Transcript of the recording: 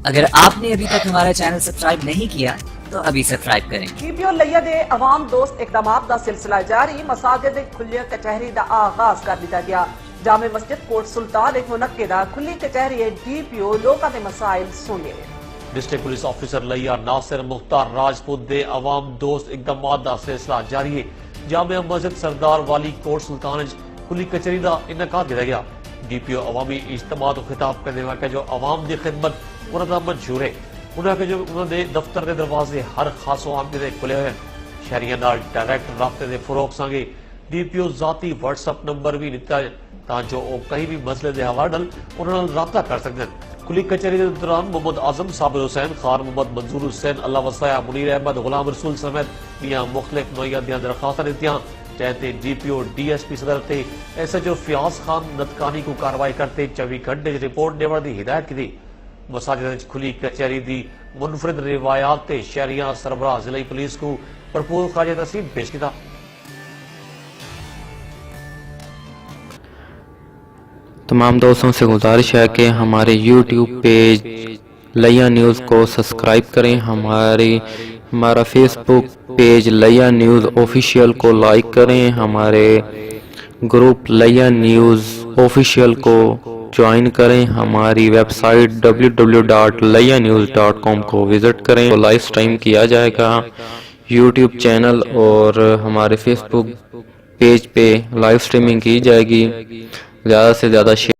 اگر آپ نے ابھی تک ہمارا چینل سبسکرائب نہیں کیا تو ابھی سبسکرائب کریں۔ DPO لیا دے عوام دوست اقدامات دا سلسلہ جاری، مساجد کھلی کچہری دا آغاز کر دیا گیا۔ جامع مسجد کوٹ سلطان ایک منعقدہ کھلی کچہری DPO لوکاں دے مسائل سنے۔ ڈسٹرکٹ پولیس آفیسر لیا ناصر مختار راجپوت دے عوام دوست اقدامات دا سلسلہ جاری ہے۔ جامع مسجد سردار والی کوٹ سلطان کھلی کچہری دا انعقاد کیا گیا۔ DPO عوامی اجتماع کو خطاب کرنے والا جو عوام دی خدمت انہوں دا منشور ہے، انہوں نے دفتر دے دروازے ہر خاص و عام دے کھلے ہوئے ہیں۔ شہریاں نال ڈائریکٹ رابطے دے فروغ سانگے DPO ذاتی واٹس اپ نمبر بھی دیتا ہے تاں جو وہ کہیں بھی مسئلے دے حوالے نال انہوں نے رابطہ کر سکتے ہیں۔ کھلی کچہری کے دوران محمد اعظم صابر حسین خان، محمد منظور حسین اللہ وسایا، منیر احمد، غلام رسول سمیت میاں مختلف نوعیت دیاں درخواستاں دتیاں، جہتے DPO DSP صدر تے SHO فیاض خان نتکانی کو کاروائی کرتے 24 گھنٹے رپورٹ دیوڑ دی ہدایت کی دی۔ مساجد کھلی کچہری دی منفرد روایات تے شہریاں سربراہ ضلع پولیس کو بھرپور خراج تحسین پیش کیا۔ تمام دوستوں سے گزارش ہے کہ ہمارے YouTube پیج لیا نیوز کو سبسکرائب کریں، ہمارا فیس بک پیج لیا نیوز آفیشیل کو لائک کریں، ہمارے گروپ لیا نیوز آفیشیل کو جوائن کریں، ہماری ویب سائٹ www.lianews.com کو وزٹ کریں۔ تو لائیو سٹریم کیا جائے گا YouTube چینل اور ہمارے فیس بک پیج پہ لائیو سٹریمنگ کی جائے گی۔ زیادہ سے زیادہ شیئر